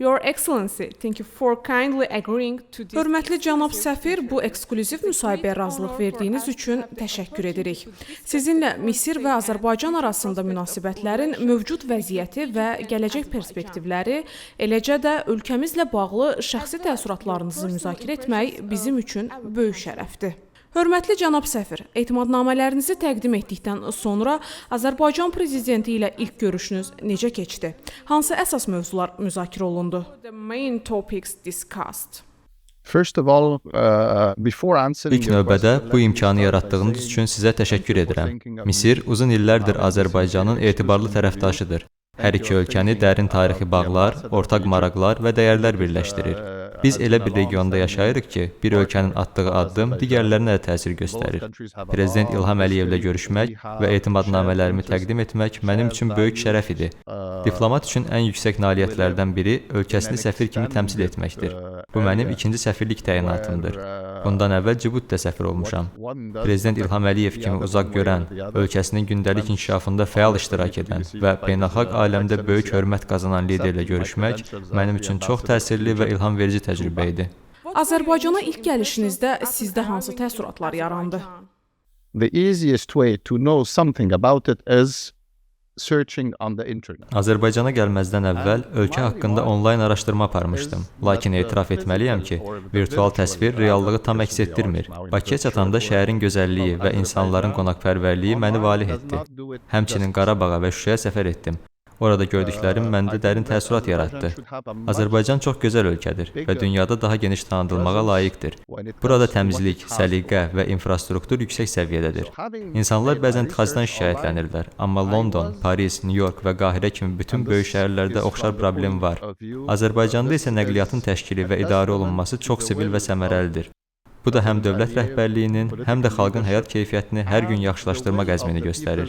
Your Excellency, thank you for kindly agreeing to this. Hörmətli cənab səfir, bu ekskluziv müsahibəyə razılıq verdiyiniz üçün təşəkkür edirik. Sizinlə Misir və Azərbaycan arasında münasibətlərin mövcud vəziyyəti və gələcək perspektivləri, eləcə də ölkəmizlə bağlı şəxsi təəssüratlarınızı müzakirə etmək bizim üçün böyük şərəfdir. Hörmətli cənab səfir, etimadnamələrinizi təqdim etdikdən sonra Azərbaycan prezidenti ilə ilk görüşünüz necə keçdi? Hansı əsas mövzular müzakirə olundu? The main topics discussed. İlk növbədə bu imkanı yaratdığınız üçün sizə təşəkkür edirəm. Misir uzun illərdir Azərbaycanın etibarlı tərəfdaşıdır. Hər iki ölkəni dərin tarixi bağlar, ortaq maraqlar və dəyərlər birləşdirir. Biz elə bir regionda yaşayırıq ki, bir ölkənin atdığı addım digərlərinə də təsir göstərir. Prezident İlham Əliyevlə görüşmək və etimadnamələrimi təqdim etmək mənim üçün böyük şərəf idi. Diplomat üçün ən yüksək nailiyyətlərdən biri ölkəsini səfir kimi təmsil etməkdir. Bu mənim ikinci səfirlik təyinatımdır. Bundan əvvəl Cibutidə səfir olmuşam. Prezident İlham Əliyev kimi uzaq görən, ölkəsinin gündəlik inkişafında fəal iştirak edən və beynəlxalq aləmdə böyük hörmət qazanan liderlə görüşmək mənim üçün çox təsirli və ilham verici təcrübə idi. Azərbaycana ilk gəlişinizdə sizdə hansı təəssüratlar yarandı? The easiest way to know something about it is searching on the internet. Azərbaycana gəlməzdən əvvəl ölkə haqqında onlayn araşdırma aparmışdım. Lakin etiraf etməliyəm ki, virtual təsvir reallığı tam əks etdirmir. Bakıya çatanda şəhərin gözəlliyi və insanların qonaqpərvərliyi məni valeh etdi. Həmçinin Qarabağa və Şuşaya səfər etdim. Orada gördüklərim məndə dərin təəssürat yaratdı. Azərbaycan çox gözəl ölkədir və dünyada daha geniş tanıdılmağa layiqdir. Burada təmizlik, səliqə və infrastruktur yüksək səviyyədədir. İnsanlar bəzən tıxacdan şikayətlənirlər, amma London, Paris, New York və Qahirə kimi bütün böyük şəhərlərdə oxşar problem var. Azərbaycanda isə nəqliyyatın təşkili və idarə olunması çox sibil və səmərəlidir. Bu da həm dövlət rəhbərliyinin, həm də xalqın həyat keyfiyyətini hər gün yaxşılaşdırmaq əzmini göstərir.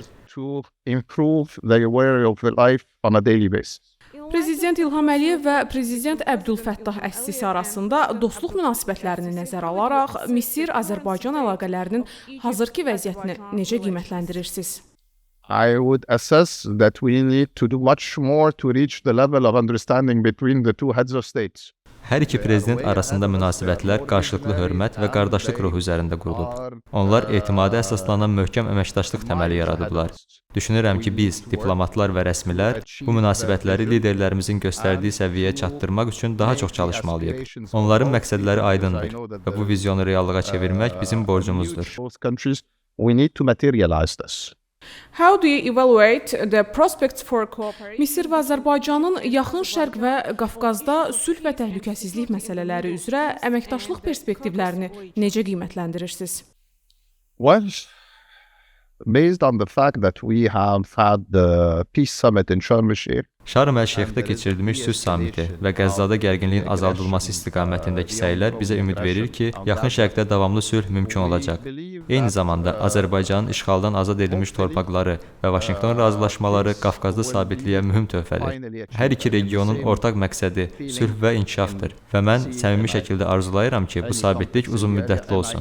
Prezident İlham Əliyev və Prezident Əbdülfəttah Əs-Sisi arasında dostluq münasibətlərini nəzərə alaraq Misir-Azərbaycan əlaqələrinin hazırki vəziyyətini necə qiymətləndirirsiniz? I would assess that we need to do much more to reach the level of understanding between the two heads of states. Hər iki prezident arasında münasibətlər qarşılıqlı hörmət və qardaşlıq ruhu üzərində qurulub. Onlar etimada əsaslanan möhkəm əməkdaşlıq təməli yaradıblar. Düşünürəm ki, biz, diplomatlar və rəsmilər, bu münasibətləri liderlərimizin göstərdiyi səviyyəyə çatdırmaq üçün daha çox çalışmalıyıq. Onların məqsədləri aydındır və bu vizyonu reallığa çevirmək bizim borcumuzdur. We need to materialize this. How do you evaluate the prospects for cooperation? Misir və Azərbaycanın Yaxın Şərq və Qafqazda sülh və təhlükəsizlik məsələləri üzrə əməkdaşlıq perspektivlərini necə qiymətləndirirsiniz? Well, based on the fact that we have had the peace summit in Sharm el-Sheikh, Şarm el-Şeyxdə keçirilmiş sülh samiti və Qəzzada gərginliyin azaldılması istiqamətindəki səylər bizə ümid verir ki, Yaxın Şərqdə davamlı sülh mümkün olacaq. Eyni zamanda Azərbaycanın işğaldan azad edilmiş torpaqları və Vaşinqton razılaşmaları Qafqazda sabitliyə mühüm töhfədir. Hər iki regionun ortaq məqsədi sülh və inkişafdır və mən səmimi şəkildə arzulayıram ki, bu sabitlik uzun müddətli olsun.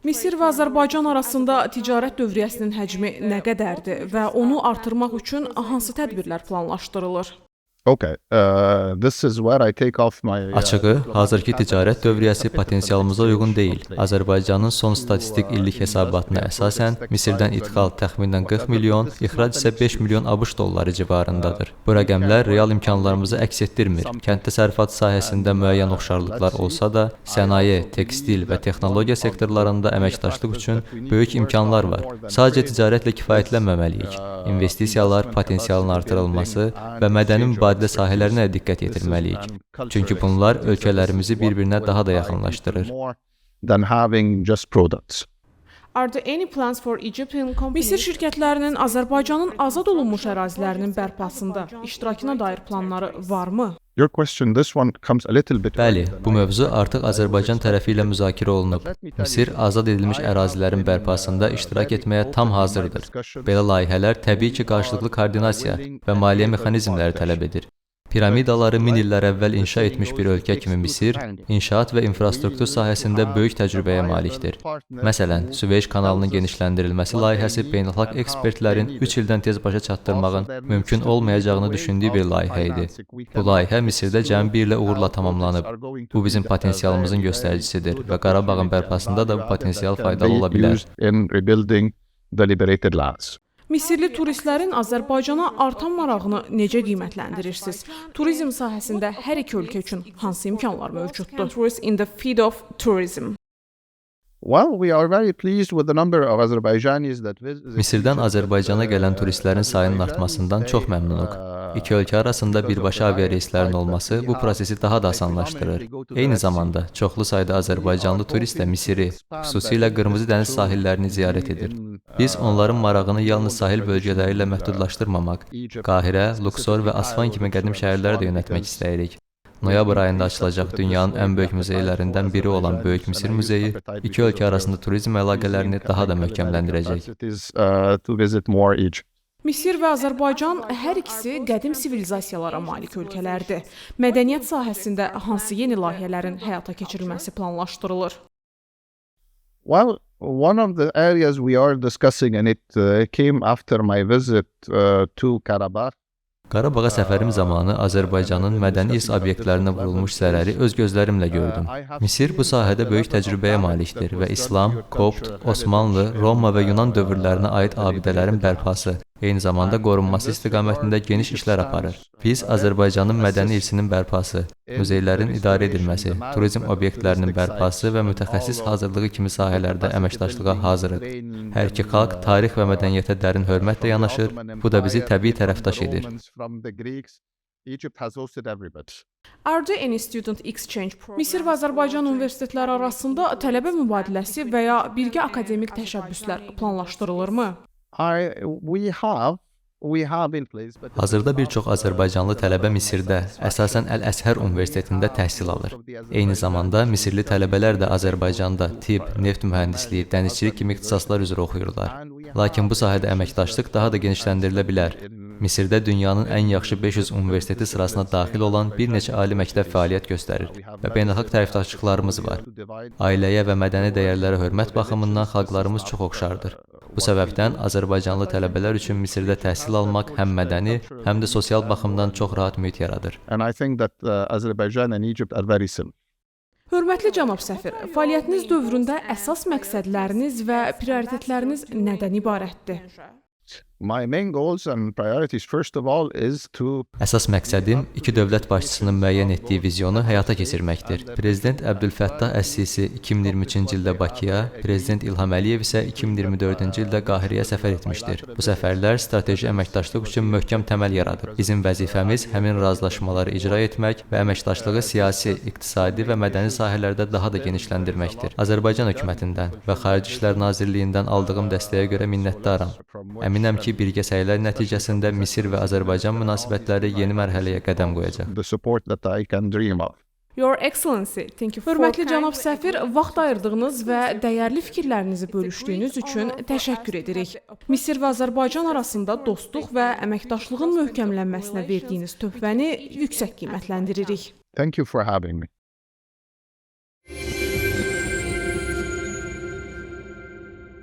Misir və Azərbaycan arasında ticarət dövriyyəsinin həcmi nə qədərdir və onu artırmaq üçün hansı tədbirlər planlaşdırılır? Açığı, hazırki ticarət dövriyyəsi potensialımıza uyğun deyil. Azərbaycanın son statistik illik hesabatına əsasən, Misirdən idxal təxminən 40 milyon, ixrac isə 5 milyon ABŞ dolları civarındadır. Bu rəqəmlər real imkanlarımızı əks etdirmir. Kənd təsərrüfatı sahəsində müəyyən oxşarlıqlar olsa da, sənaye, tekstil və texnologiya sektorlarında əməkdaşlıq üçün böyük imkanlar var. Sadəcə ticarətlə kifayətlənməməliyik. İnvestisiyalar, potensialın artırılması və mədəni mübadilə sahələrinə diqqət yetirməliyik. Çünki bunlar ölkələrimizi bir-birinə daha da yaxınlaşdırır. Misir şirkətlərinin Azərbaycanın azad olunmuş ərazilərinin bərpasında iştirakına dair planları varmı? Bəli, bu mövzu artıq Azərbaycan tərəfi ilə müzakirə olunub. Misir azad edilmiş ərazilərin bərpasında iştirak etməyə tam hazırdır. Belə layihələr təbii ki, qarşılıqlı koordinasiya və maliyyə mexanizmləri tələb edir. Piramidaları min illər əvvəl inşa etmiş bir ölkə kimi Misir, inşaat və infrastruktur sahəsində böyük təcrübəyə malikdir. Məsələn, Süveyş kanalının genişləndirilməsi layihəsi beynəlxalq ekspertlərin 3 ildən tez başa çatdırmağın mümkün olmayacağını düşündüyü bir layihə idi. Bu layihə Misirdə cəmi 1 illə uğurla tamamlanıb. Bu bizim potensialımızın göstəricisidir və Qarabağın bərpasında da bu potensial faydalı ola bilər. Misirli turistlərin Azərbaycana artan marağını necə qiymətləndirirsiniz? Turizm sahəsində hər iki ölkə üçün hansı imkanlar mövcuddur? Tourists in the field of tourism. Misirdən Azərbaycana gələn turistlərin sayının artmasından çox məmnunuq. İki ölkə arasında birbaşa aviareyslərin olması bu prosesi daha da asanlaşdırır. Eyni zamanda çoxlu sayda Azərbaycanlı turist də Misiri, xüsusilə Qırmızı dəniz sahillərini ziyarət edir. Biz onların marağını yalnız sahil bölgələri ilə məhdudlaşdırmamaq, Qahirə, Luxor və Asvan kimi qədim şəhərlərə də yönəltmək istəyirik. Noyabr ayında açılacaq dünyanın ən böyük muzeylərindən biri olan Böyük Misir Muzeyi iki ölkə arasında turizm əlaqələrini daha da möhkəmləndirəcək. Misir və Azərbaycan hər ikisi qədim sivilizasiyalara malik ölkələrdir. Mədəniyyət sahəsində hansı yeni layihələrin həyata keçirilməsi planlaşdırılır? One of the areas we are discussing, and it came after my visit to Karabağ. Qarabağa səfərim zamanı Azərbaycanın mədəni irs obyektlərinə vurulmuş zərəri öz gözlərimlə gördüm. Misir bu sahədə böyük təcrübəyə malikdir və İslam, Kopt, Osmanlı, Roma və Yunan dövrlərinə aid abidələrin bərpası, eyni zamanda qorunması istiqamətində geniş işlər aparır. Biz Azərbaycanın mədəni irsinin bərpası, muzeylərin idarə edilməsi, turizm obyektlərinin bərpası və mütəxəssis hazırlığı kimi sahələrdə əməkdaşlığa hazırıq. Hər iki xalq tarix və mədəniyyətə dərin hörmətlə yanaşır, bu da bizi təbii tərəfdaş edir. Are there any student exchange programs? Misir və Azərbaycan universitetləri arasında tələbə mübadiləsi və ya birgə akademik təşəbbüslər planlaşdırılırmı? Hazırda bir çox Azərbaycanlı tələbə Misirdə, əsasən Əl-Əzhər Universitetində təhsil alır. Eyni zamanda Misirli tələbələr də Azərbaycanda tibb, neft mühəndisliyi, dənizçilik kimi ixtisaslar üzrə oxuyurlar. Lakin bu sahədə əməkdaşlıq daha da genişləndirilə bilər. Misirdə dünyanın ən yaxşı 500 universiteti sırasına daxil olan bir neçə ali məktəb fəaliyyət göstərir və beynəlxalq tərəfdaşlıqlarımız var. Ailəyə və mədəni dəyərlərə hörmət baxımından xalqlarımız çox oxşardır. Bu səbəbdən Azərbaycanlı tələbələr üçün Misirdə təhsil almaq həm mədəni, həm də sosial baxımdan çox rahat mühit yaradır. Hörmətli cənab səfir, fəaliyyətiniz dövründə əsas məqsədləriniz və prioritetləriniz nədən ibarətdir? Əsas məqsədim iki dövlət başçısının müəyyən etdiyi vizyonu həyata keçirməkdir. Prezident Əbdülfəttah Əs-Sisi 2023-cü ildə Bakıya, Prezident İlham Əliyev isə 2024-cü ildə Qahirəyə səfər etmişdir. Bu səfərlər strateji əməkdaşlıq üçün möhkəm təməl yaradıb. Bizim vəzifəmiz həmin razılaşmaları icra etmək və əməkdaşlığı siyasi, iqtisadi və mədəni sahələrdə daha da genişləndirməkdir. Azərbaycan hökumətindən və Xarici İşlər Nazirliyindən aldığım dəstəyə görə minnətdaram. Əminəm ki, birgə səylər nəticəsində Misir və Azərbaycan münasibətləri yeni mərhələyə qədəm qoyacaq. Your Excellency, hörmətli cənab səfir, vaxt ayırdığınız və dəyərli fikirlərinizi bölüşdüyünüz üçün təşəkkür edirik. Misir və Azərbaycan arasında dostluq və əməkdaşlığın möhkəmlənməsinə verdiyiniz töhfəni yüksək qiymətləndiririk. Thank you for having me.